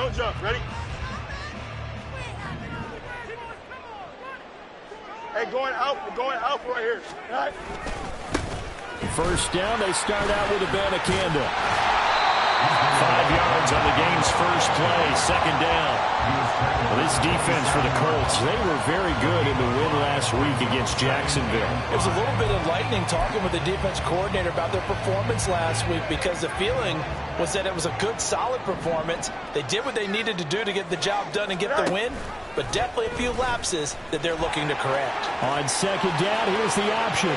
don't jump. Ready? Hey, going out. We're going out right here. All right. First down, they start out with Abanikanda. 5 yards on the game's first play, second down. Well, this defense for the Colts, they were very good in the win last week against Jacksonville. It was a little bit enlightening talking with the defense coordinator about their performance last week because the feeling was that it was a good, solid performance. They did what they needed to do to get the job done and get the win, but definitely a few lapses that they're looking to correct. On second down, here's the option.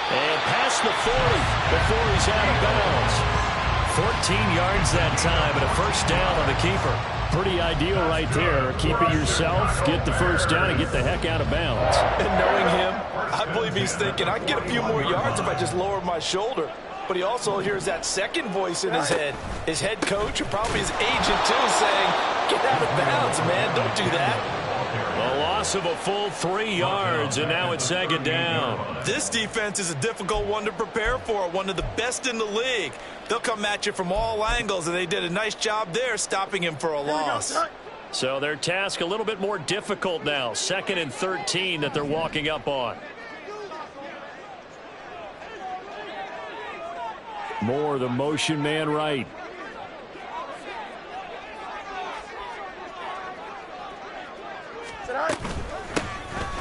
And past the 40 before he's out of bounds. 14 yards that time and a first down on the keeper. Pretty ideal right there. Keep it yourself, get the first down, and get the heck out of bounds. And knowing him, I believe he's thinking, I can get a few more yards if I just lower my shoulder. But he also hears that second voice in his head. His head coach, and probably his agent too, saying, get out of bounds, man. Don't do that. A loss of a full 3 yards, and now it's second down. This defense is a difficult one to prepare for, one of the best in the league. They'll come at you from all angles, and they did a nice job there stopping him for a loss. So their task a little bit more difficult now. 2nd and 13 that they're walking up on. Moore, the motion man right.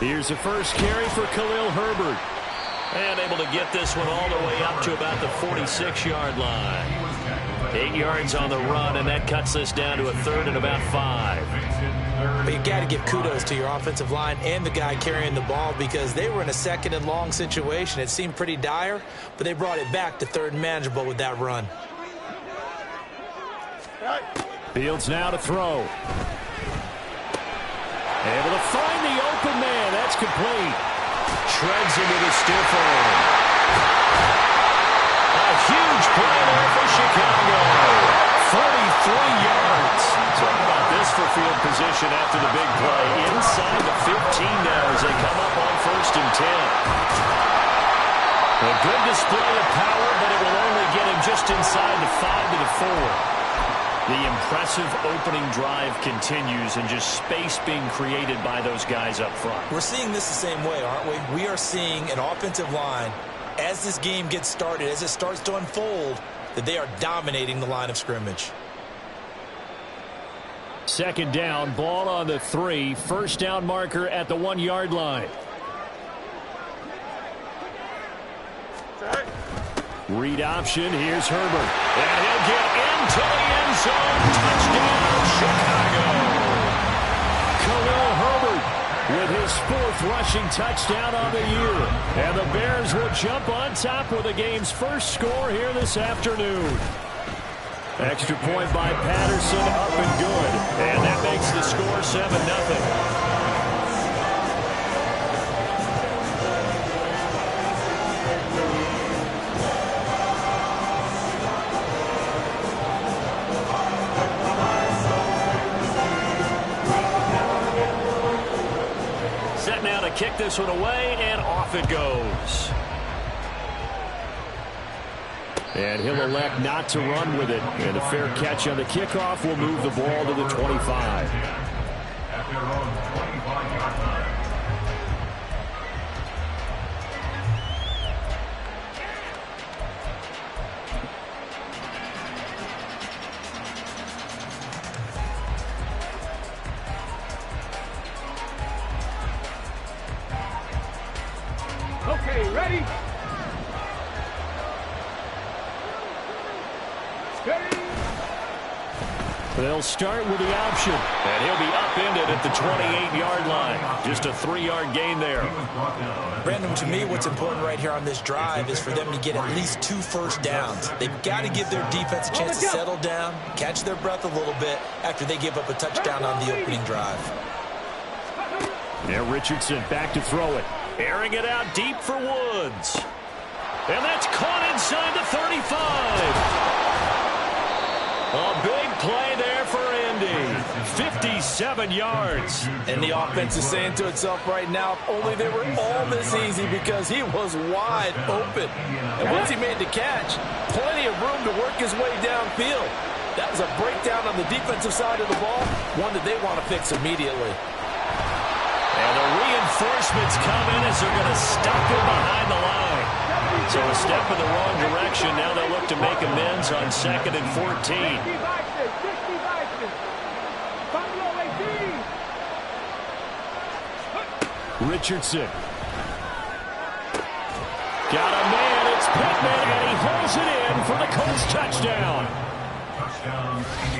Here's the first carry for Khalil Herbert. And able to get this one all the way up to about the 46-yard line. 8 yards on the run, and that cuts this down to a 3rd and about 5. But you got to give kudos to your offensive line and the guy carrying the ball because they were in a 2nd and long situation. It seemed pretty dire, but they brought it back to 3rd and manageable with that run. Fields now to throw. Able to find the open man. That's complete. Shreds into the stiff arm. A huge play there for Chicago. 43 yards. So how about this for field position after the big play? Inside the 15 now as they come up on 1st and 10. A good display of power, but it will only get him just inside the 5 to the 4. The impressive opening drive continues and just space being created by those guys up front. We're seeing this the same way, aren't we? We are seeing an offensive line, as this game gets started, as it starts to unfold, that they are dominating the line of scrimmage. Second down, ball on the 3. First down marker at the 1-yard line. Read option. Here's Herbert. And he'll get into the end zone. Touchdown, Chicago. Khalil Herbert with his 4th rushing touchdown on the year. And the Bears will jump on top with the game's first score here this afternoon. Extra point by Patterson, up and good. And that makes the score 7-0. Kick this one away, and off it goes. And he'll elect not to run with it. And a fair catch on the kickoff will move the ball to the 25. Okay, ready? Steady. They'll start with the option. And he'll be upended at the 28-yard line. Just a 3-yard gain there. Brandon, to me, what's important right here on this drive is for them to get at least 2 first downs. They've got to give their defense a chance to settle down, catch their breath a little bit after they give up a touchdown on the opening drive. Now Richardson back to throw it. Airing it out deep for Woods. And that's caught inside the 35. A big play there for Indy. 57 yards. And the offense is saying to itself right now, if only they were all this easy because he was wide open. And once he made the catch, plenty of room to work his way downfield. That was a breakdown on the defensive side of the ball, one that they want to fix immediately. And the reinforcements come in as they're going to stop him behind the line. So a step in the wrong direction. Now they'll look to make amends on 2nd and 14. Richardson. Got a man. It's Pittman, and he holds it in for the Colts touchdown.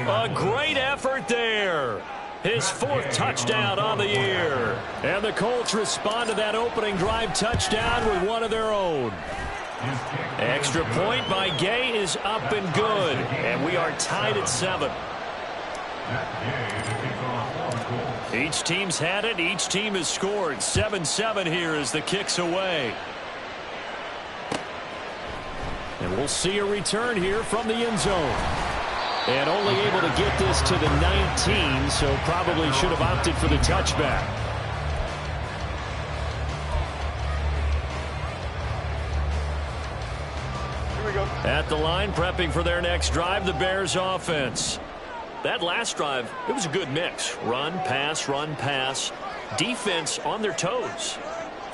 A great effort there. His 4th touchdown on the year. And the Colts respond to that opening drive touchdown with one of their own. Extra point by Gay is up and good. And we are tied at 7. Each team's had it. Each team has scored. 7-7 here as the kick's away. And we'll see a return here from the end zone. And only able to get this to the 19, so probably should have opted for the touchback. Here we go. At the line, prepping for their next drive, the Bears offense. That last drive, it was a good mix. Run, pass, defense on their toes.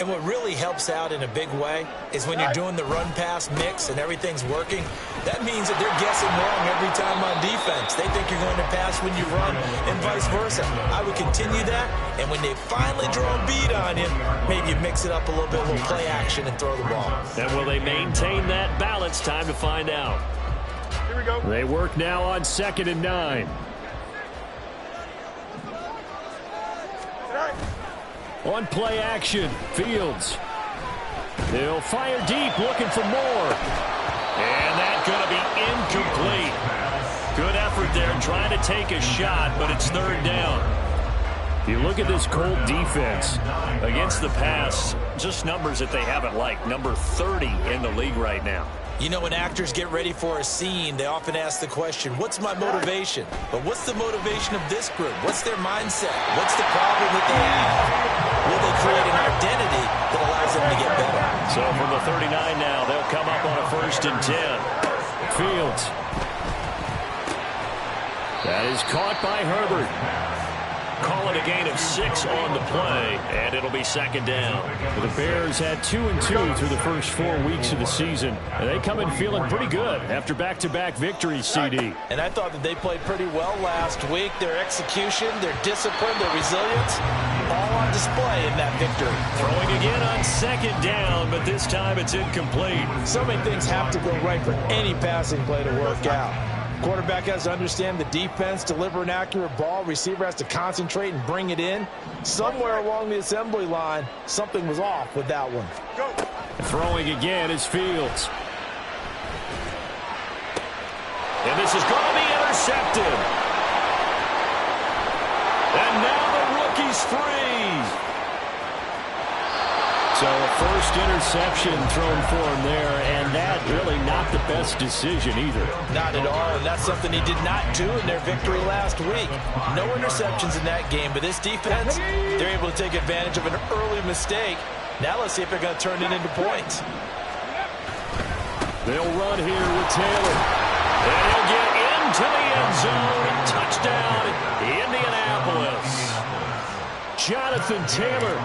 And what really helps out in a big way is when you're doing the run-pass mix and everything's working, that means that they're guessing wrong every time on defense. They think you're going to pass when you run and vice versa. I would continue that, and when they finally draw a bead on you, maybe you mix it up a little bit, a little play action, and throw the ball. And will they maintain that balance? Time to find out. Here we go. They work now on 2nd and 9. On play action, Fields. They'll fire deep, looking for more. And that's going to be incomplete. Good effort there, trying to take a shot, but it's 3rd down. You look at this Colt defense against the pass, just numbers that they haven't liked. Number 30 in the league right now. You know, when actors get ready for a scene, they often ask the question, what's my motivation? But what's the motivation of this group? What's their mindset? What's the problem that they have? Will they create an identity that allows them to get better? So from the 39 now, they'll come up on a 1st and 10. Fields. That is caught by Herbert. Call it a gain of 6 on the play, and it'll be 2nd down. The Bears had 2-2 through the first 4 weeks of the season, and they come in feeling pretty good after back-to-back victories, CD. And I thought that they played pretty well last week. Their execution, their discipline, their resilience, all on display in that victory. Throwing again on 2nd down, but this time it's incomplete. So many things have to go right for any passing play to work out. Quarterback has to understand the defense, deliver an accurate ball. Receiver has to concentrate and bring it in. Somewhere along the assembly line, something was off with that one. Go. Throwing again is Fields. And this is going to be intercepted. And now the rookie's free. So a first interception thrown for him there, and that really not the best decision either. Not at all, and that's something he did not do in their victory last week. No interceptions in that game, but this defense, they're able to take advantage of an early mistake. Now let's see if they're going to turn it into points. They'll run here with Taylor. And he'll get into the end zone. Touchdown, Indianapolis. Jonathan Taylor,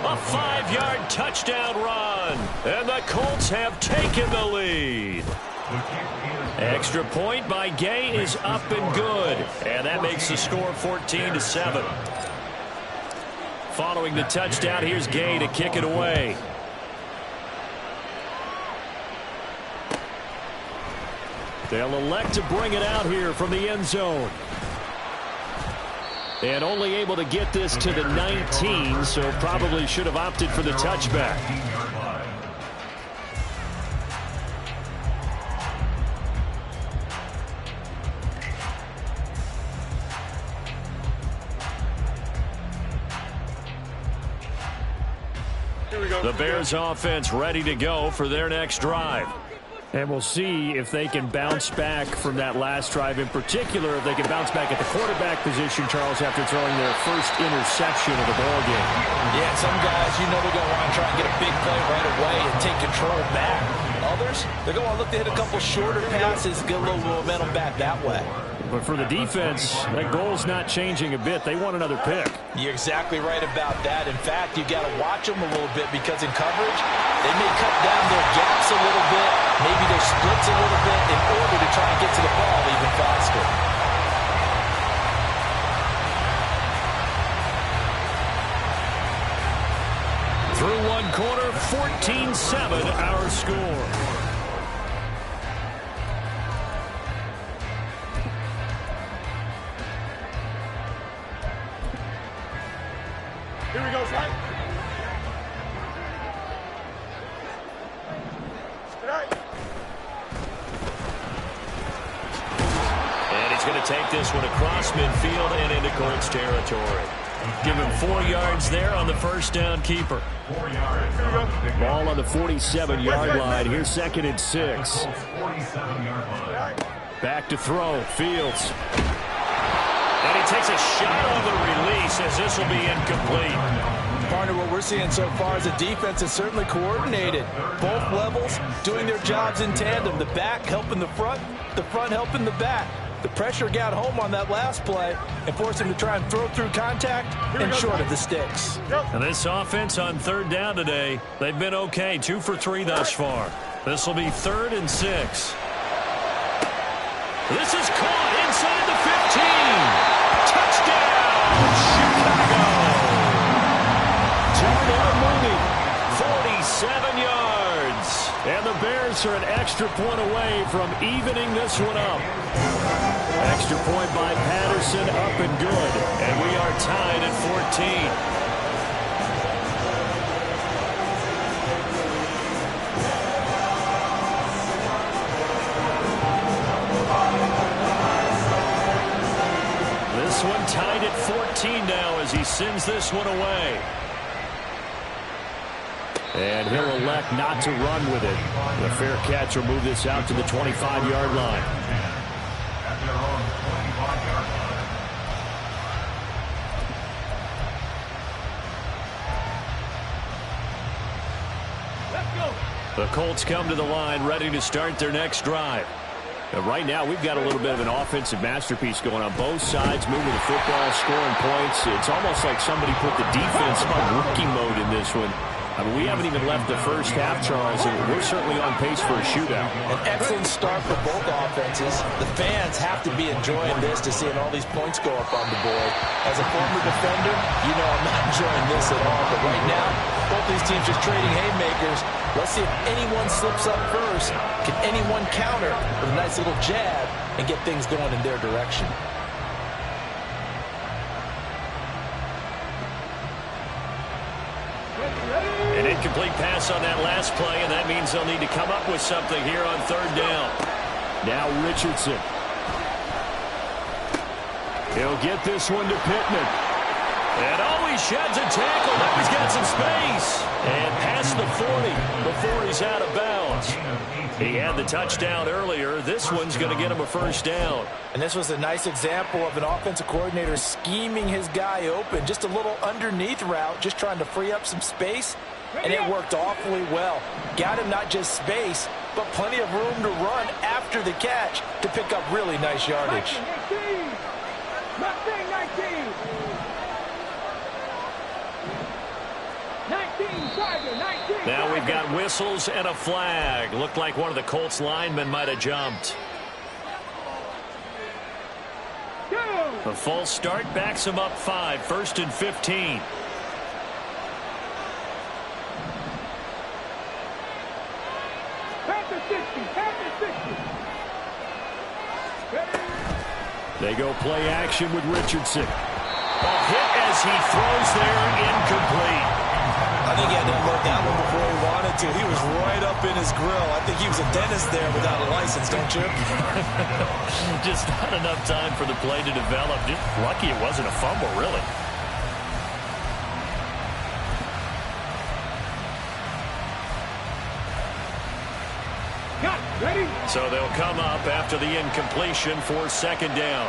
a 5-yard touchdown run. And the Colts have taken the lead. Extra point by Gay is up and good. And that makes the score 14-7. Following the touchdown, here's Gay to kick it away. They'll elect to bring it out here from the end zone. And only able to get this to the 19, so probably should have opted for the touchback. Here we go. The Bears offense ready to go for their next drive. And we'll see if they can bounce back from that last drive. In particular, if they can bounce back at the quarterback position, Charles, after throwing their first interception of the ball game. Yeah, some guys, you know, they're going to want to try and get a big play right away and take control back. Others, they're going to look to hit a couple shorter passes, get a little momentum back that way. But for the defense, that goal's not changing a bit. They want another pick. You're exactly right about that. In fact, you got to watch them a little bit because in coverage, they may cut down their gaps a little bit, maybe their splits a little bit in order to try and get to the ball even faster. Through one quarter, 14-7 our score. Here we go, son. And he's going to take this one across midfield and into Colts territory. Give him 4 yards there on the first down keeper. 4 yards. Ball on the 47-yard line. Here's 2nd and 6. Back to throw. Fields. And he takes a shot on the release as this will be incomplete. Partner, what we're seeing so far is the defense is certainly coordinated. Both levels doing their jobs in tandem. The back helping the front helping the back. The pressure got home on that last play and forced him to try and throw through contact and short of the sticks. And this offense on 3rd down today, they've been okay. 2 for 3 thus far. This will be 3rd and 6. This is caught inside the 15. Touchdown, Chicago. 2 moving, 47 yards. And the Bears are an extra point away from evening this one up. Extra point by Patterson, up and good. And we are tied at 14. This one tied at 14 now as he sends this one away. And he'll elect not to run with it. The fair catch will move this out to the 25-yard line. The Colts come to the line ready to start their next drive. And right now, we've got a little bit of an offensive masterpiece going on both sides, moving the football, scoring points. It's almost like somebody put the defense on rookie mode in this one. I mean, we haven't even left the first half, Charles, and we're certainly on pace for a shootout. An excellent start for both offenses. The fans have to be enjoying this to seeing all these points go up on the board. As a former defender, you know I'm not enjoying this at all. But right now, both these teams just trading haymakers. Let's see if anyone slips up first. Can anyone counter with a nice little jab and get things going in their direction? An incomplete pass on that last play, and that means they'll need to come up with something here on 3rd down. Now Richardson. He'll get this one to Pittman. And he sheds a tackle. Now he's got some space. And past the 40 before he's out of bounds. He had the touchdown earlier. This one's going to get him a first down. And this was a nice example of an offensive coordinator scheming his guy open. Just a little underneath route, just trying to free up some space. And it worked awfully well. Got him not just space, but plenty of room to run after the catch to pick up really nice yardage. 19. Now we've got whistles and a flag. Looked like one of the Colts linemen might have jumped. A false start backs him up 5. 1st and 15. They go play action with Richardson. A hit as he throws there, incomplete. I think he had to unload that one before he wanted to. He was right up in his grill. I think he was a dentist there without a license, don't you? Just not enough time for the play to develop. Just lucky it wasn't a fumble, really. Ready? So they'll come up after the incompletion for 2nd down.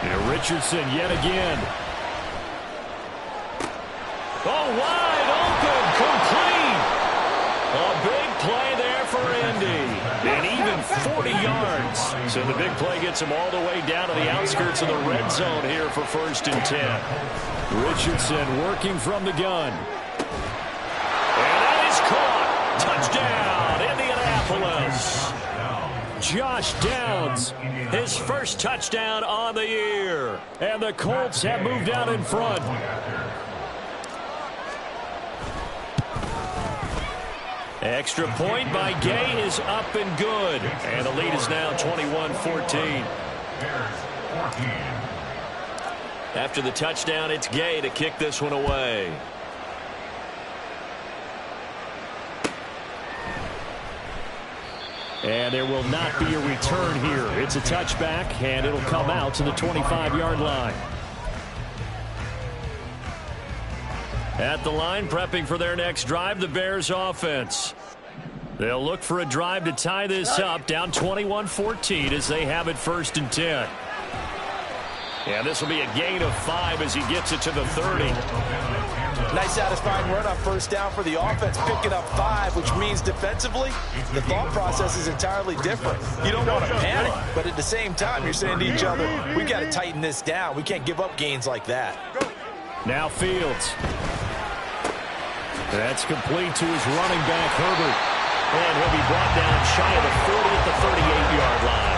And Richardson yet again. Oh, wide open, complete. A big play there for Indy. And even 40 yards. So the big play gets him all the way down to the outskirts of the red zone here for 1st and 10. Richardson working from the gun. And that is caught. Touchdown, Indianapolis. Josh Downs, his first touchdown on the year. And the Colts have moved out in front. Extra point by Gay is up and good. And the lead is now 21-14. After the touchdown, it's Gay to kick this one away. And there will not be a return here. It's a touchback, and it'll come out to the 25-yard line. At the line, prepping for their next drive, the Bears offense. They'll look for a drive to tie this up, down 21-14 as they have it 1st and 10. And this will be a gain of 5 as he gets it to the 30. Nice satisfying run on 1st down for the offense, picking up 5, which means defensively, the thought process is entirely different. You don't want to panic, but at the same time, you're saying to each other, we got to tighten this down. We can't give up gains like that. Now Fields. That's complete to his running back, Herbert. And he'll be brought down shy of the 40 at the 38-yard line.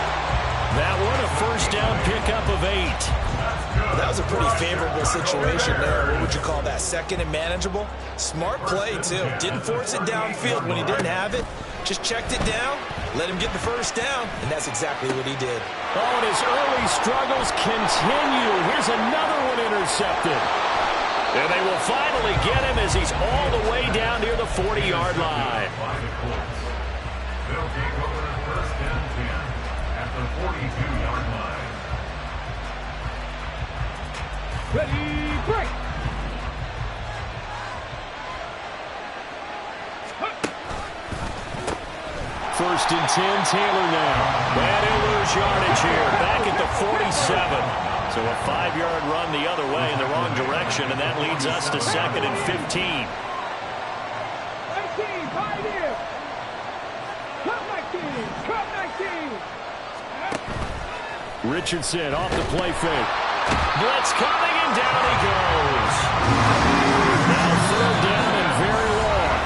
That one, a 1st down pickup of 8. That was a pretty favorable situation there. What would you call that? 2nd and manageable? Smart play, too. Didn't force it downfield when he didn't have it. Just checked it down, let him get the 1st down, and that's exactly what he did. Oh, and his early struggles continue. Here's another one intercepted. And they will finally get him as he's all the way down near the 40-yard line. They'll take over 1st and 10 at the 42-yard line. Ready, break. 1st and 10, Taylor now. And he'll lose yardage here, back at the 47. So a 5-yard run the other way in the wrong direction, and that leads us to 2nd and 15. 19, 5 here. Cut 19, cut 19. Richardson off the play fake. Blitz coming, and down he goes. Now 3rd down and very long.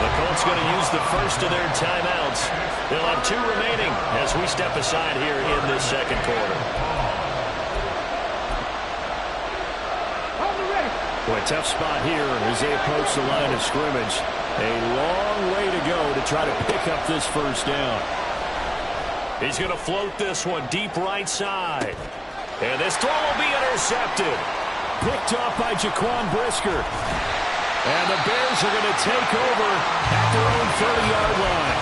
The Colts going to use the first of their timeouts. They'll have 2 remaining as we step aside here in this 2nd quarter. Boy, tough spot here as they approach the line of scrimmage. A long way to go to try to pick up this 1st down. He's going to float this one deep right side. And this throw will be intercepted. Picked off by Jaquan Brisker. And the Bears are going to take over at their own 30-yard line.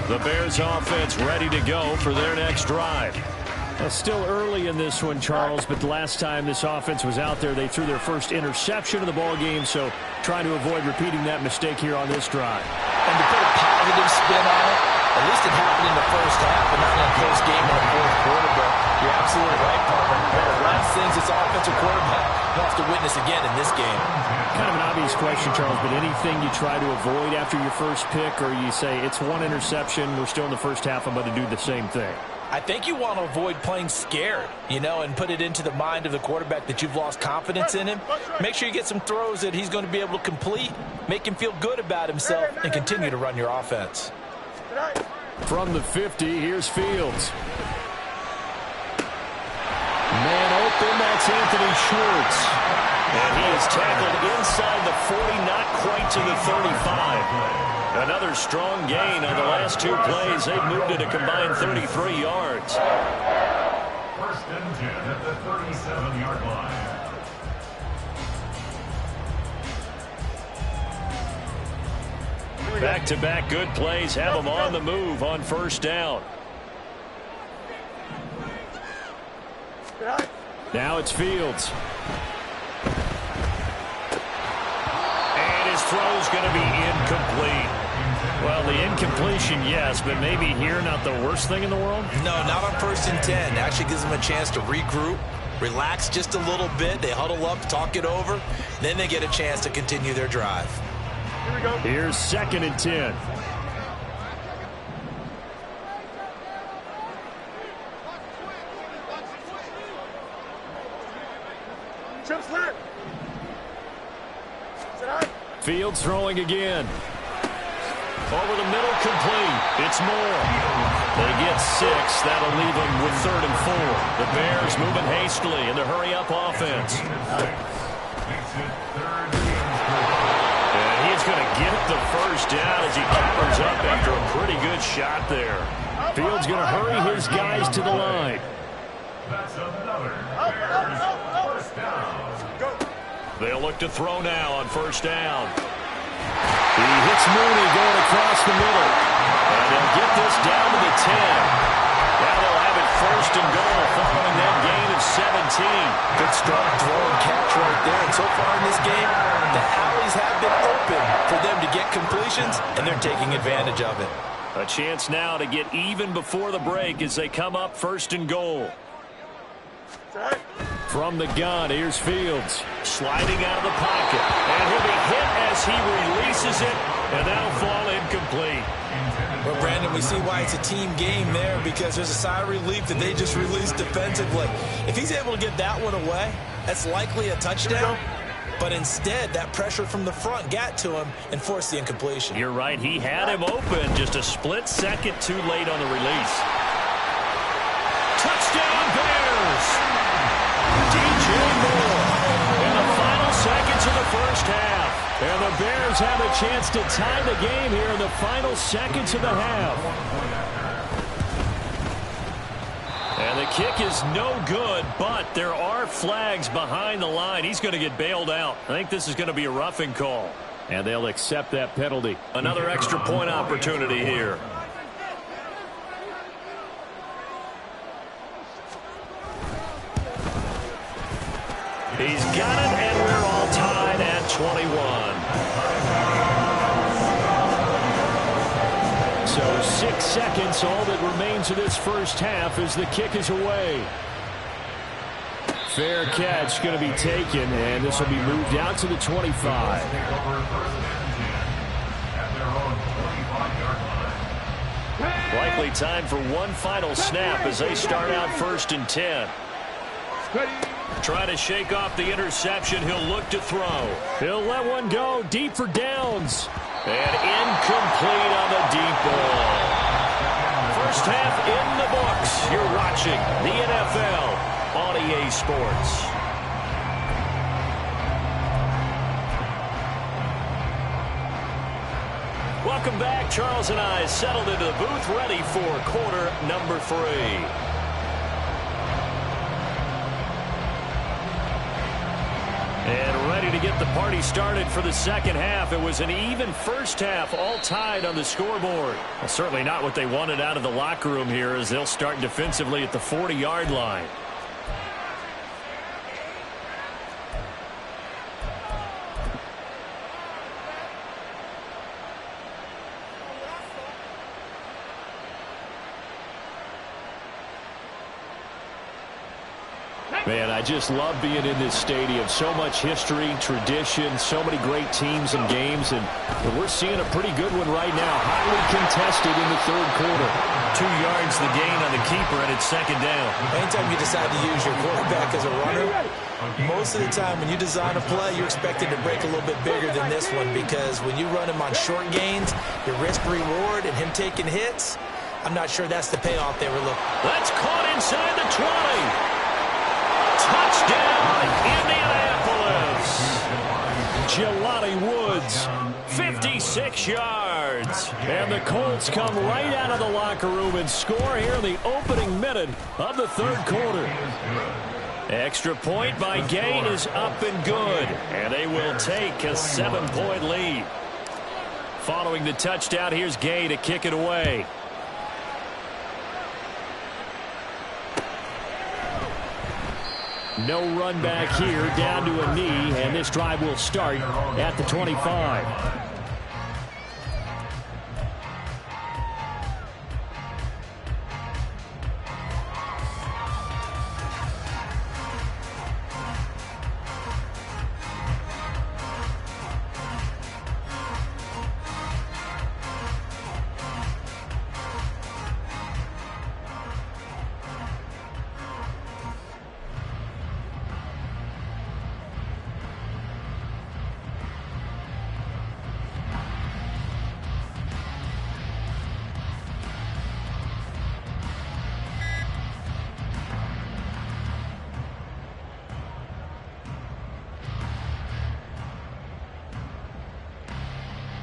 The Bears offense ready to go for their next drive. Still early in this one, Charles, but the last time this offense was out there, they threw their first interception of the ball game, so trying to avoid repeating that mistake here on this drive. And to put a positive spin on it, at least it happened in the 1st half and not in a close game in the 4th quarter, but you're absolutely right, partner. One of the last things this offensive quarterback wants to witness again in this game. Kind of an obvious question, Charles, but anything you try to avoid after your first pick, or you say it's 1 interception, we're still in the 1st half, I'm going to do the same thing? I think you want to avoid playing scared, and put it into the mind of the quarterback that you've lost confidence in him. Make sure you get some throws that he's going to be able to complete, make him feel good about himself, and continue to run your offense. From the 50, here's Fields. Man open, that's Anthony Schwartz. And he is tackled inside the 40, not quite to the 35. Another strong gain on the last 2 plays. They've moved it a combined 33 yards. 1st and 10 at the 37-yard line. Back-to-back good plays have them on the move on 1st down. Now it's Fields. And his throw's going to be incomplete. Well, the incompletion, yes, but maybe here not the worst thing in the world? No, not on 1st and 10. Actually gives them a chance to regroup, relax just a little bit. They huddle up, talk it over. Then they get a chance to continue their drive. Here we go. Here's 2nd and 10. Chip slant. Sit down. Fields throwing again. Over the middle, complete. It's Moore. They get 6. That'll leave them with 3rd and 4. The Bears moving hastily in the hurry-up offense. And he's going to get the first down as he powers up after a pretty good shot there. Fields going to hurry his guys to the line. That's another first down. Go. They'll look to throw now on 1st down. He hits Mooney going across the middle. And they'll get this down to the 10. Now they'll have it 1st and goal following that gain of 17. Good strong throw and catch right there. And so far in this game, the alleys have been open for them to get completions, and they're taking advantage of it. A chance now to get even before the break as they come up 1st and goal. From the gun, here's Fields. Sliding out of the pocket. And he'll be hit as he releases it. And that'll fall incomplete. Well, Brandon, we see why it's a team game there, because there's a sigh of relief that they just released defensively. If he's able to get that one away, that's likely a touchdown. But instead, that pressure from the front got to him and forced the incompletion. You're right. He had him open. Just a split second too late on the release. Touchdown, Bears! DJ Moore in the final seconds of the 1st half. And the Bears have a chance to tie the game here in the final seconds of the half. And the kick is no good, but there are flags behind the line. He's going to get bailed out. I think this is going to be a roughing call. And they'll accept that penalty. Another extra point opportunity here. He's got it, and we're all tied at 21. So 6 seconds, all that remains of this 1st half as the kick is away. Fair catch going to be taken, and this will be moved out to the 25. Likely time for one final snap as they start out 1st and 10. Trying to shake off the interception. He'll look to throw. He'll let one go deep for downs. And incomplete on the deep ball. 1st half in the books. You're watching the NFL on EA Sports. Welcome back. Charles and I settled into the booth, ready for quarter number 3. And ready to get the party started for the 2nd half. It was an even 1st half, all tied on the scoreboard. Well, certainly not what they wanted out of the locker room here as they'll start defensively at the 40-yard line. Man, I just love being in this stadium. So much history, tradition, so many great teams and games, and we're seeing a pretty good one right now. Highly contested in the 3rd quarter. 2 yards the gain on the keeper, and it's 2nd down. Anytime you decide to use your quarterback as a runner, most of the time when you design a play, you're expected to break a little bit bigger than this one, because when you run him on short gains, your risk-reward and him taking hits, I'm not sure that's the payoff they were looking for. That's caught inside the 20. Touchdown, Indianapolis. Jelani Woods, 56 yards. And the Colts come right out of the locker room and score here in the opening minute of the 3rd quarter. Extra point by Gain is up and good. And they will take a 7-point lead. Following the touchdown, here's Gay to kick it away. No run back here, down to a knee, and this drive will start at the 25.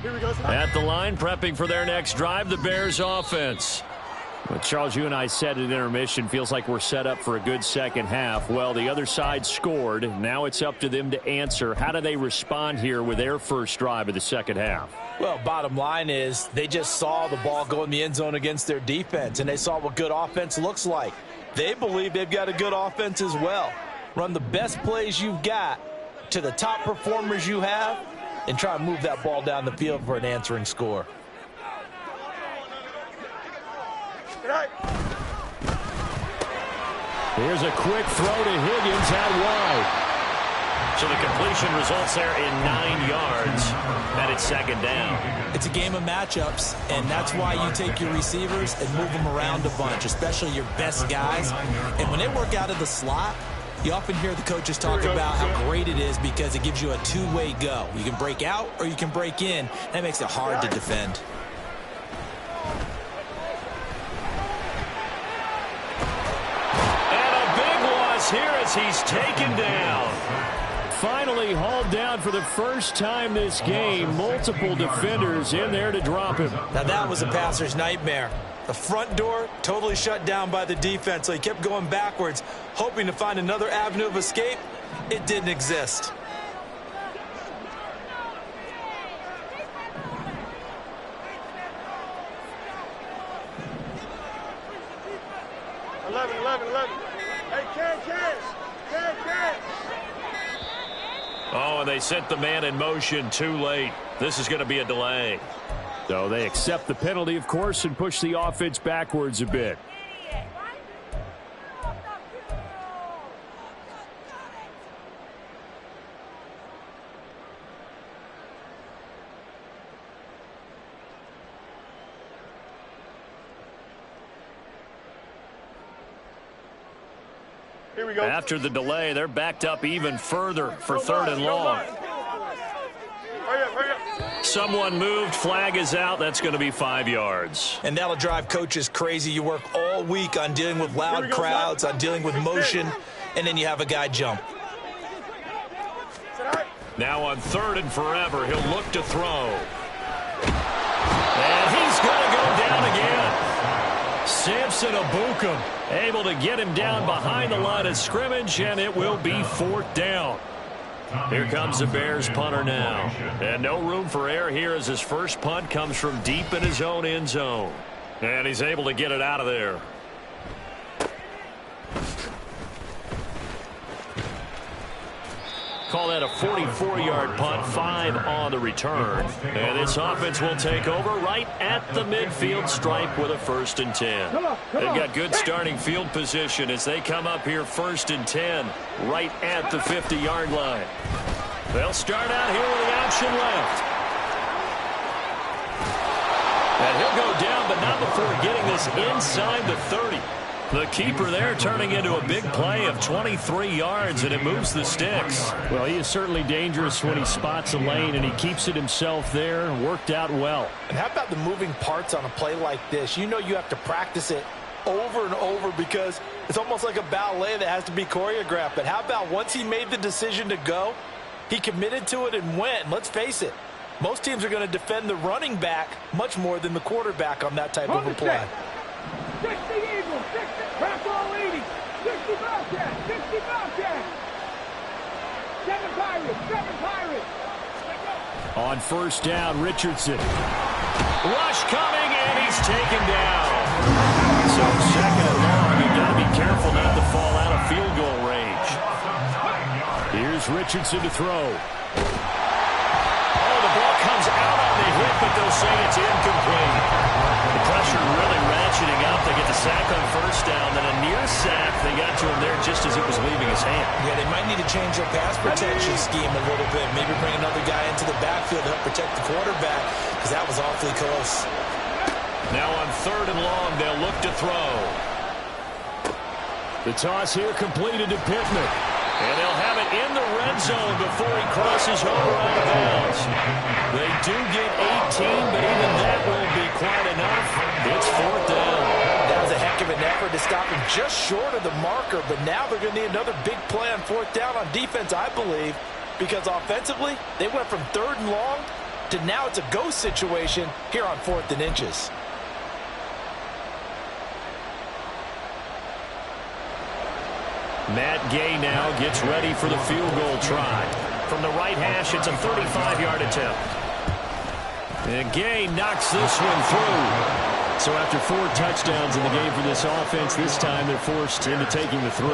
Here we go. At the line, prepping for their next drive, the Bears offense. Well, Charles, you and I said at intermission, feels like we're set up for a good second half. Well, the other side scored. Now it's up to them to answer. How do they respond here with their first drive of the second half? Well, bottom line is they just saw the ball go in the end zone against their defense, and they saw what good offense looks like. They believe they've got a good offense as well. Run the best plays you've got to the top performers you have, and try and move that ball down the field for an answering score. Here's a quick throw to Higgins out wide. So the completion results there in 9 yards, and it's second down. It's a game of matchups, and that's why you take your receivers and move them around a bunch, especially your best guys. And when they work out of the slot, you often hear the coaches talk about how great it is because it gives you a two-way go. You can break out or you can break in. That makes it hard to defend. Here as he's taken down. Finally hauled down for the first time this game. Multiple defenders in there to drop him. Now that was a passer's nightmare. The front door totally shut down by the defense, so he kept going backwards, hoping to find another avenue of escape. It didn't exist. Oh, and they sent the man in motion too late. This is going to be a delay. So they accept the penalty, of course, and push the offense backwards a bit. Here we go. After the delay, they're backed up even further for third and long. Hurry up. Someone moved. Flag is out. That's going to be 5 yards. And that'll drive coaches crazy. You work all week on dealing with loud crowds, on dealing with motion, and then you have a guy jump. Now on third and forever, he'll look to throw. And he's going to go down again. Samson Ebukam able to get him down behind the line of scrimmage, and it will be fourth down. Here comes the Bears punter now. And no room for error here as his first punt comes from deep in his own end zone. And he's able to get it out of there. Call that a 44-yard punt, 5 on the return. And this offense will take over right at the midfield stripe with a 1st and 10. They've got good starting field position as they come up here 1st and 10 right at the 50-yard line. They'll start out here with the option left. And he'll go down, but not before getting this inside the 30. The keeper there turning into a big play of 23 yards, and it moves the sticks. Well, he is certainly dangerous when he spots a lane, and he keeps it himself there. Worked out well. And how about the moving parts on a play like this? You know you have to practice it over and over because it's almost like a ballet that has to be choreographed. But how about once he made the decision to go, he committed to it and went. And let's face it, most teams are going to defend the running back much more than the quarterback on that type of a play. 60 Eagles, 60, crack all 80, 60 Bobcats, 60 Bobcats, 7 Pirates, 7 Pirates. On first down, Richardson. Rush coming, and he's taken down. So second and long, you've got to be careful not to fall out of field goal range. Here's Richardson to throw. Oh, the ball comes out on the hit, but they'll say it's incomplete. The pressure really ratcheting up. They get the sack on first down, then a near sack. They got to him there just as it was leaving his hand. Yeah, they might need to change their pass protection scheme a little bit. Maybe bring another guy into the backfield to help protect the quarterback because that was awfully close. Now on third and long, they'll look to throw. The toss here completed to Pittman. And they'll have it in the red zone before he crosses over out of bounds. They do get 18, but even that won't be quite enough. It's fourth down. That was a heck of an effort to stop him just short of the marker, but now they're going to need another big play on fourth down on defense, I believe, because offensively, they went from third and long to now it's a go situation here on 4th and inches. Matt Gay now gets ready for the field goal try. From the right hash, it's a 35-yard attempt. And Gay knocks this one through. So after 4 touchdowns in the game for this offense, this time they're forced into taking the 3.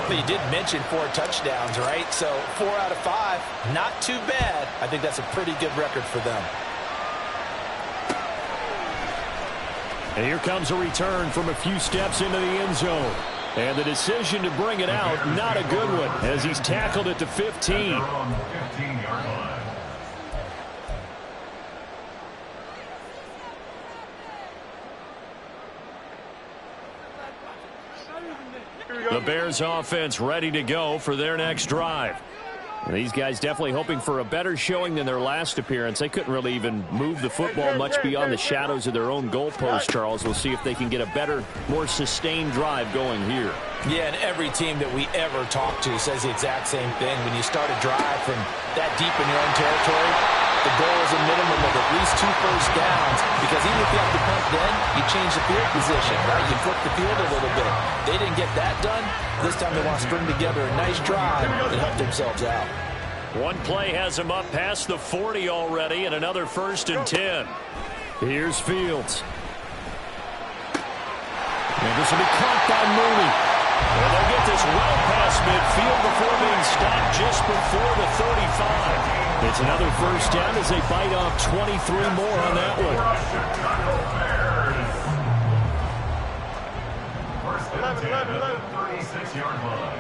But you did mention 4 touchdowns, right? So 4 out of 5, not too bad. I think that's a pretty good record for them. And here comes a return from a few steps into the end zone. And the decision to bring it out, not a good one, as he's tackled at the 15. The Bears offense ready to go for their next drive. And these guys definitely hoping for a better showing than their last appearance. They couldn't really even move the football much beyond the shadows of their own goalpost, Charles. We'll see if they can get a better, more sustained drive going here. Yeah, and every team that we ever talk to says the exact same thing. When you start a drive from that deep in your own territory, the goal is a minimum of at least 2 first downs, because even if you have to punt then, you change the field position, right? You flip the field a little bit. They didn't get that done. This time they want to string together a nice drive and help themselves out. One play has them up past the 40 already, and another 1st and 10. Here's Fields. And this will be caught by Mooney. And they'll get this well past midfield before being stopped just before the 35. It's another first down as they bite off 23 more on that one. First and 10 at the 36-yard line.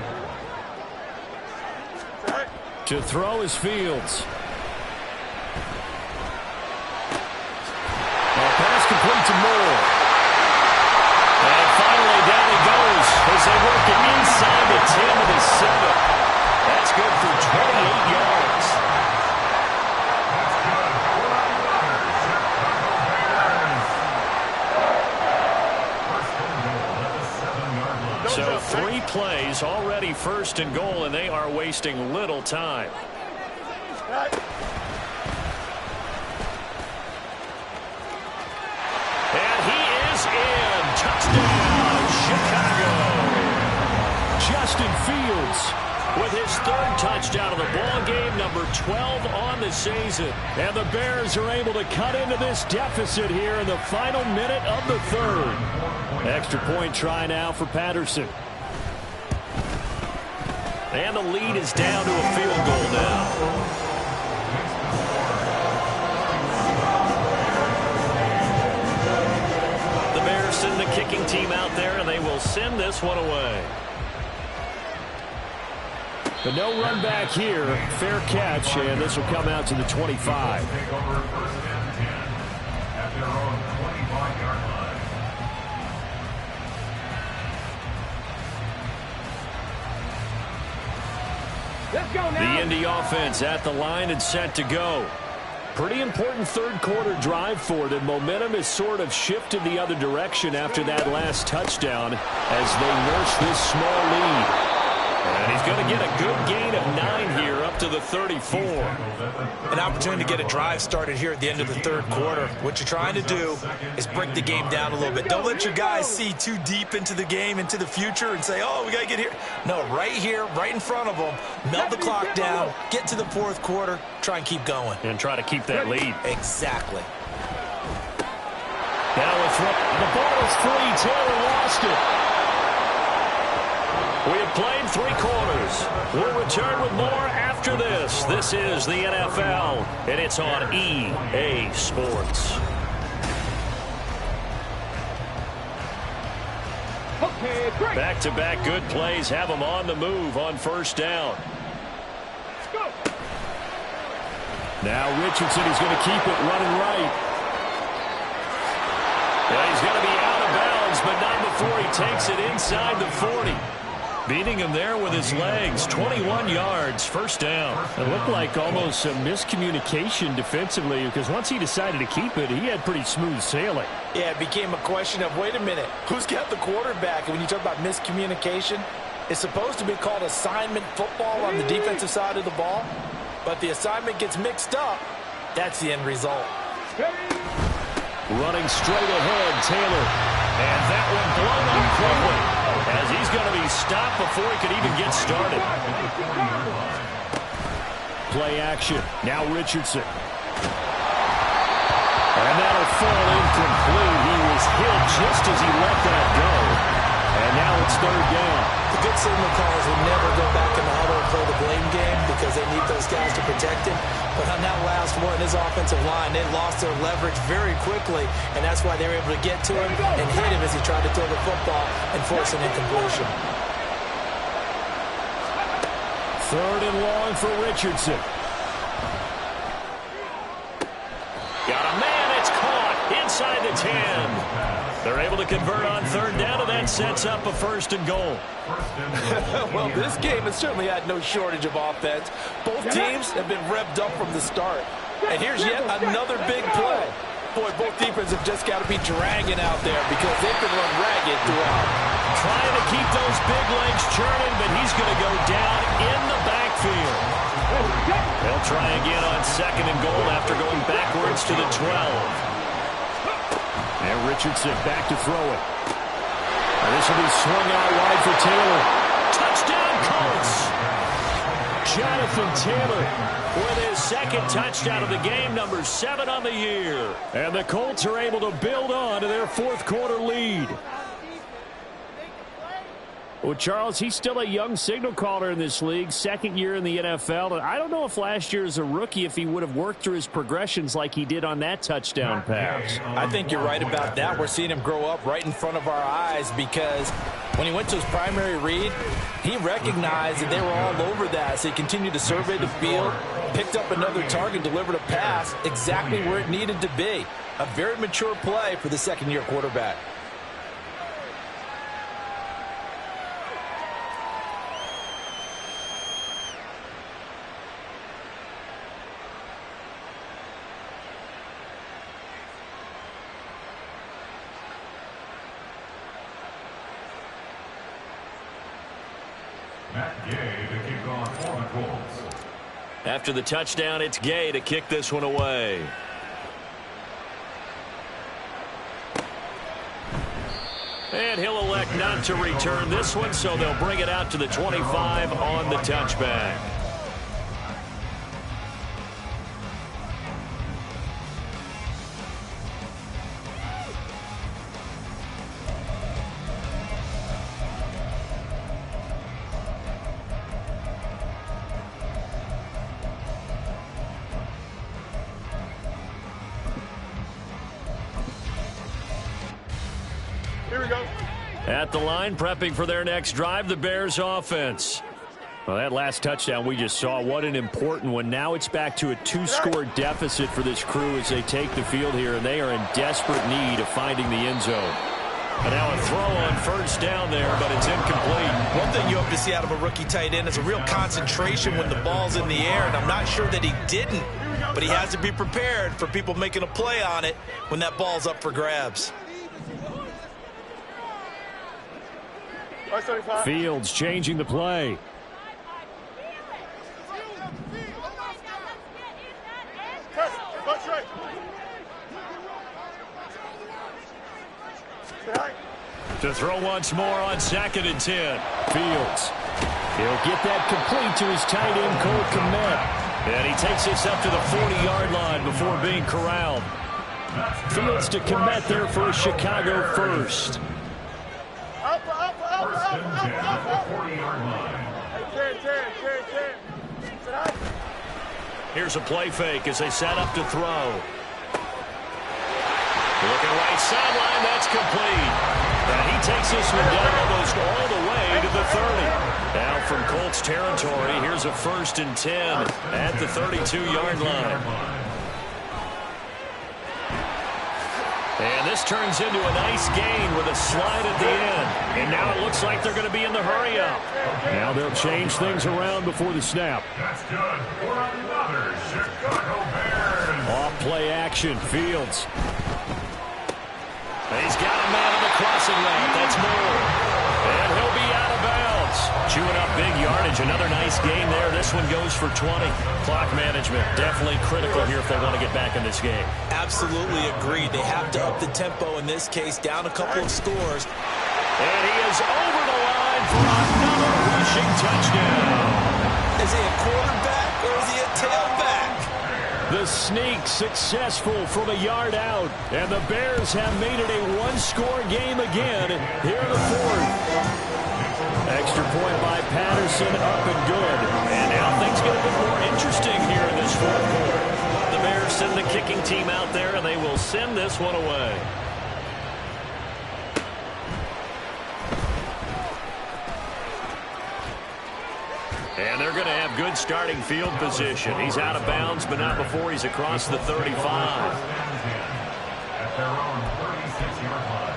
To throw is Fields. Pass complete to Moore. And finally down he goes as they work it inside the 10 to the 7. That's good for 28 yards. So 3 plays, already 1st and goal, and they are wasting little time. And he is in. Touchdown, Chicago. Justin Fields with his 3rd touchdown of the ball game, number 12 on the season. And the Bears are able to cut into this deficit here in the final minute of the 3rd. Extra point try now for Patterson. And the lead is down to a field goal now. The Bears send the kicking team out there, and they will send this one away. But no run back here. Fair catch, and this will come out to the 25. Take over 1st and 10 at their own 25-yard line. Let's go now. The Indy offense at the line and set to go. Pretty important 3rd quarter drive for them. Momentum has sort of shifted the other direction after that last touchdown as they nurse this small lead. And he's going to get a good gain of 9 here up to the 34. An opportunity to get a drive started here at the end of the 3rd quarter. What you're trying to do is break the game down a little bit. Don't let your guys see too deep into the game, into the future, and say, oh, we got to get here. No, right here, right in front of them, melt the clock down, get to the 4th quarter, try and keep going. And try to keep that lead. Exactly. Now the ball is free. Taylor lost it. We have played 3 quarters. We'll return with more after this. This is the NFL, and it's on EA Sports. Okay, great. Back-to-back good plays have them on the move on 1st down. Go. Now Richardson is going to keep it running right. Yeah, he's going to be out of bounds, but not before he takes it inside the 40. Beating him there with his legs. 21 yards, 1st down. It looked like almost a miscommunication defensively, because once he decided to keep it, he had pretty smooth sailing. Yeah, it became a question of, wait a minute, who's got the quarterback? And when you talk about miscommunication, it's supposed to be called assignment football on the defensive side of the ball, but the assignment gets mixed up, That's the end result. Running straight ahead, Taylor. And that one blown up quickly, as he's going to be stopped before he could even get started. Play action. Now Richardson. And that'll fall incomplete. He was hit just as he let that go. And now it's third down. The good signal callers will never go back in the huddle and play the blame game because they need those guys to protect him. But on that last one, his offensive line, they lost their leverage very quickly, and that's why they were able to get to him and hit him as he tried to throw the football and force an incompletion. Third and long for Richardson. Got a man, it's caught inside the 10. They're able to convert on third down, and that sets up a first and goal. Well, this game has certainly had no shortage of offense. Both teams have been revved up from the start. And here's yet another big play. Boy, both defenses have just got to be dragging out there because they've been run ragged throughout. Trying to keep those big legs churning, but he's going to go down in the backfield. They'll try again on second and goal after going backwards to the 12. And Richardson back to throw it. And this will be swung out wide for Taylor. Touchdown, Colts! Jonathan Taylor with his second touchdown of the game, number 7 on the year. And the Colts are able to build on to their fourth quarter lead. Well, Charles, he's still a young signal caller in this league, second year in the NFL. And I don't know if last year as a rookie, if he would have worked through his progressions like he did on that touchdown pass. I think you're right about that. We're seeing him grow up right in front of our eyes because when he went to his primary read, he recognized that they were all over that. So he continued to survey the field, picked up another target, delivered a pass exactly where it needed to be. A very mature play for the second-year quarterback. After the touchdown, it's Gay to kick this one away. And he'll elect not to return this one, so they'll bring it out to the 25 on the touchback. Here we go. At the line, prepping for their next drive, the Bears offense. Well, that last touchdown we just saw, what an important one. Now it's back to a 2-score deficit for this crew as they take the field here, and they are in desperate need of finding the end zone. And now a throw on first down there, but it's incomplete. One thing you hope to see out of a rookie tight end is a real concentration when the ball's in the air, and I'm not sure that he didn't, but he has to be prepared for people making a play on it when that ball's up for grabs. Fields changing the play. To throw once more on 2nd and 10. Fields. He'll get that complete to his tight end, Cole Kmet. And he takes this up to the 40-yard line before being corralled. Fields to Kmet there for a Chicago first. Here's a play fake as they set up to throw. Looking right sideline, that's complete. And he takes this one down almost all the way to the 30. Now from Colts territory, here's a 1st and 10 at the 32-yard line. And this turns into a nice gain with a slide at the end. And now it looks like they're going to be in the hurry-up. Now they'll change things around before the snap. That's good for another Chicago Bears. Off-play action, Fields. He's got a man in the crossing route. That's Moore. And he'll be out of bounds Chewing up big yardage. Another nice gain there. This one goes for 20. Clock management definitely critical here if they want to get back in this game. Absolutely agreed. They have to up the tempo in this case, down a couple of scores. And he is over the line for another rushing touchdown. Is he a quarterback or is he a tailback? The sneak successful from a yard out. And the Bears have made it a one-score game again here in the fourth. Extra point by Patterson, up and good. And now things get a bit more interesting here in this fourth quarter. The Bears send the kicking team out there, and they will send this one away. And they're going to have good starting field position. He's out of bounds, but not before he's across the 35. At their own 36-yard line.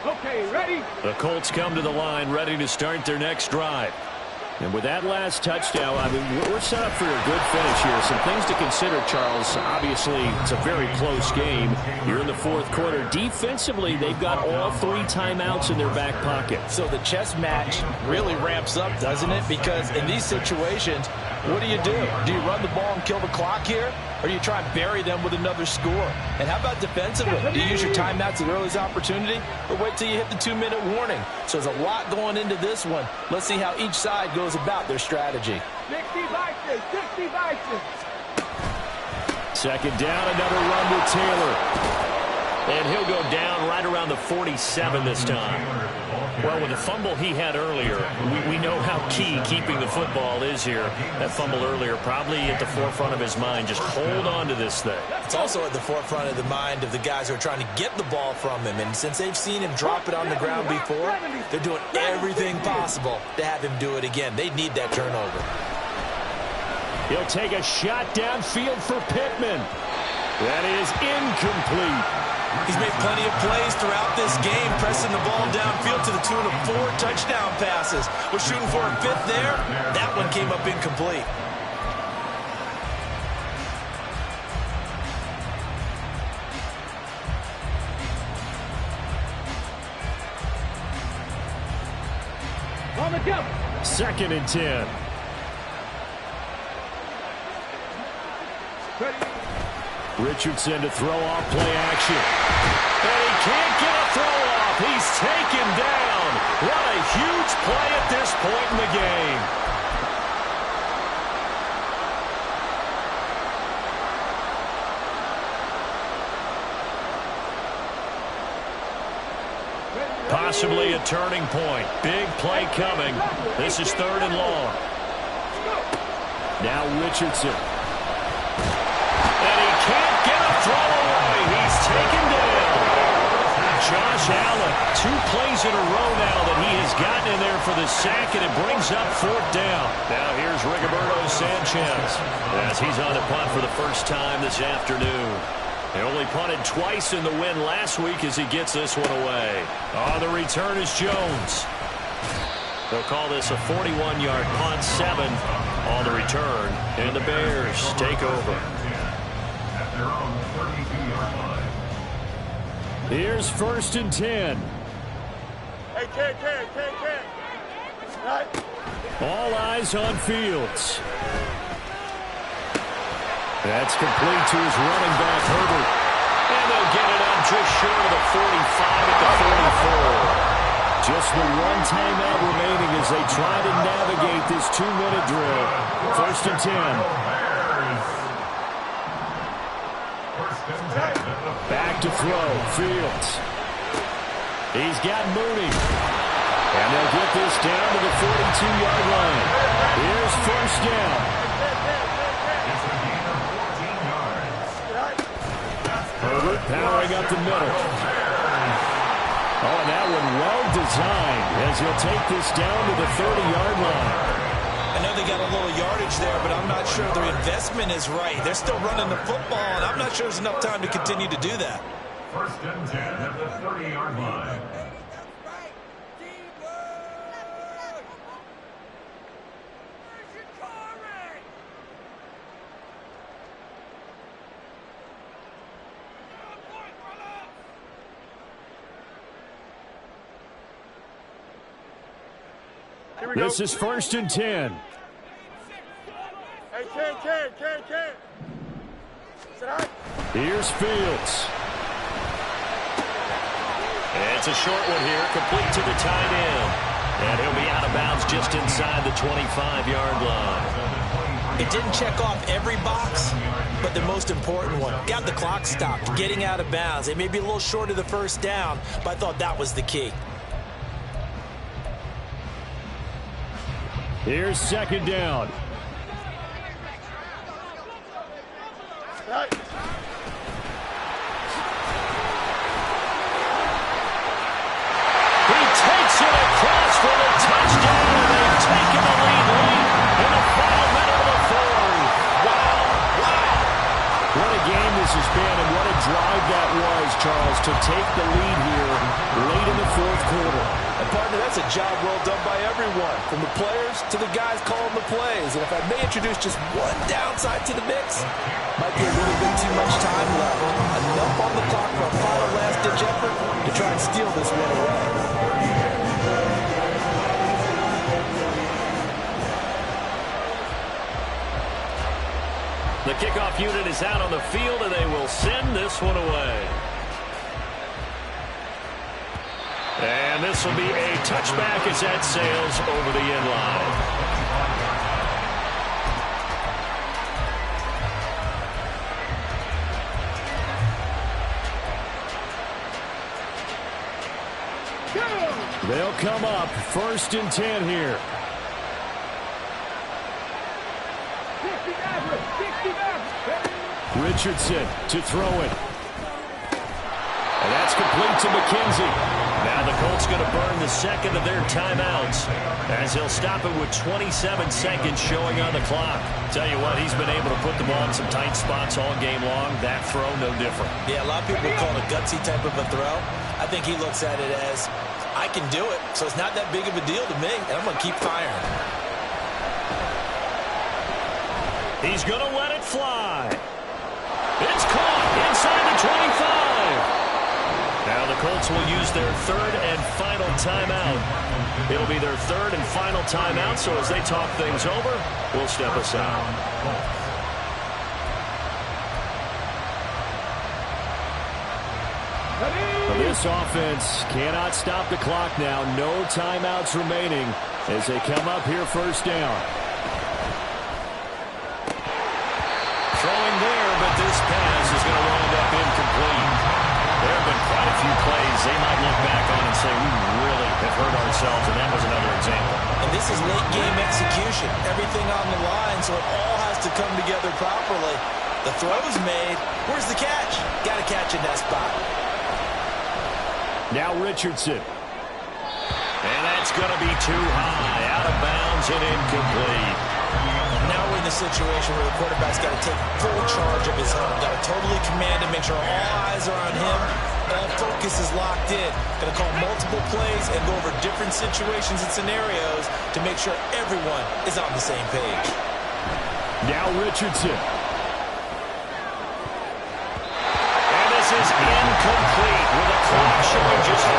Okay, ready? The Colts come to the line ready to start their next drive. And with that last touchdown, I mean, we're set up for a good finish here. Some things to consider, Charles. Obviously, it's a very close game. You're in the fourth quarter. Defensively, they've got all 3 timeouts in their back pocket. So the chess match really ramps up, doesn't it? Because in these situations, what do? Do you run the ball and kill the clock here? Or do you try and bury them with another score? And how about defensively? Do you use your timeouts at the earliest opportunity? Or wait till you hit the 2-minute warning? So there's a lot going into this one. Let's see how each side goes about their strategy. 60 Vikings, 60 Vikings. Second down, another run with Taylor. And he'll go down right around the 47 this time. Well, with the fumble he had earlier, we know how key keeping the football is here. That fumble earlier probably at the forefront of his mind. Just hold on to this thing. It's also at the forefront of the mind of the guys who are trying to get the ball from him. And since they've seen him drop it on the ground before, they're doing everything possible to have him do it again. They need that turnover. He'll take a shot downfield for Pittman. That is incomplete. He's made plenty of plays throughout this game, pressing the ball downfield to the tune of 4 touchdown passes. We're shooting for a 5th there. That one came up incomplete. On the jump. 2nd and 10. Richardson to throw off play action. And he can't get a throw off. He's taken down. What a huge play at this point in the game. Possibly a turning point. Big play coming. This is 3rd and long. Now Richardson. And he can't get a throw away. He's taken down. Josh Allen, 2 plays in a row now that he has gotten in there for the sack, and it brings up 4th down. Now here's Rigoberto Sanchez as he's on the punt for the first time this afternoon. They only punted twice in the win last week as he gets this one away. On the return is Jones. They'll call this a 41-yard punt, 7 on the return, and the Bears take over. At their own 32-yard line. Here's 1st and 10. Hey, Ken. Right. All eyes on Fields. That's complete to his running back, Herbert. And they'll get it up just short of the 45 at the 44. Just the 1 timeout remaining as they try to navigate this 2-minute drill. 1st and 10. Back to throw, Fields. He's got Mooney. And they'll get this down to the 42-yard line. Here's 1st down. Herbert powering up the middle. Oh, and that one well designed as he'll take this down to the 30-yard line. I know they got a little yardage there, but I'm not sure their investment is right. They're still running the football, and I'm not sure there's enough time to continue to do that. 1st and 10 at the 30-yard line. Here we go. This is 1st and 10. Hey, Ken. Sit down. Here's Fields. It's a short one here, complete to the tight end. And he'll be out of bounds just inside the 25-yard line. It didn't check off every box, but the most important one. Got the clock stopped, getting out of bounds. It may be a little short of the first down, but I thought that was the key. Here's 2nd down. Right. He takes it across for the touchdown, and they've taken the lead late in the final minute of the fourth. Wow. What a game this has been, and what a drive that was, Charles, to take the lead here late in the 4th quarter. And partner, that's a job well done by everyone, from the players to the guys calling the plays. And if I may introduce just one downside to the mix, might be a little bit too much time left. Enough on the clock for a final last-ditch effort to try and steal this one away. The kickoff unit is out on the field, and they will send this one away. And this will be a touchback as that sails over the end line. They'll come up 1st and 10 here. 60 Richardson to throw it. And that's complete to McKenzie. Now the Colts going to burn the second of their timeouts as he'll stop it with 27 seconds showing on the clock. Tell you what, he's been able to put the ball in some tight spots all game long. That throw, no different. Yeah, a lot of people call it a gutsy type of a throw. I think he looks at it as, I can do it, so it's not that big of a deal to me, and I'm going to keep firing. He's going to let it fly. It's caught inside the 25. Now the Colts will use their 3rd and final timeout. It'll be their 3rd and final timeout, so as they talk things over, we'll step aside. This offense cannot stop the clock now. No timeouts remaining as they come up here 1st down. Throwing there, but this pass is going to wind up incomplete. There have been quite a few plays they might look back on and say, we really have hurt ourselves, and that was another example. And this is late game execution. Everything on the line, so it all has to come together properly. The throw's made. Where's the catch? Got to catch in that spot. Now Richardson. And that's going to be too high, out of bounds and incomplete. Now we're in the situation where the quarterback's got to take full charge of his home. Got to totally command and make sure all eyes are on him. All focus is locked in. Going to call multiple plays and go over different situations and scenarios to make sure everyone is on the same page. Now Richardson. And this is incomplete with a clock showing just 3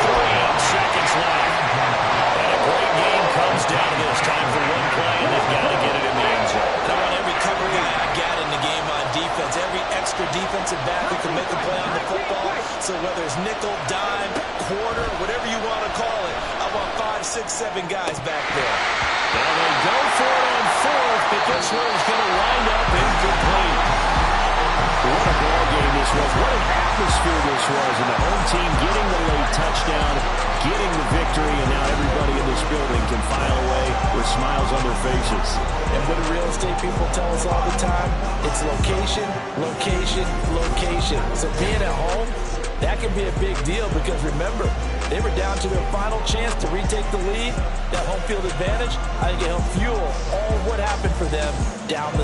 seconds left. And a great game comes down to this. Time for one play, and they've got to get it in the end zone. I want every cover guy I got in the game on defense. Every extra defensive back who can make a play on the football. So whether it's nickel, dime, quarter, whatever you want to call it, I want 5, 6, 7 guys back there. Now they go for it on 4th, but this one's going to wind up incomplete. What a ball game this was. What an atmosphere this was. And the home team getting the late touchdown, getting the victory, and now everybody in this building can file away with smiles on their faces. And what do real estate people tell us all the time? It's location, location, location. So being at home, that can be a big deal because remember, they were down to their final chance to retake the lead. That home field advantage, I think it helped fuel all what happened for them down the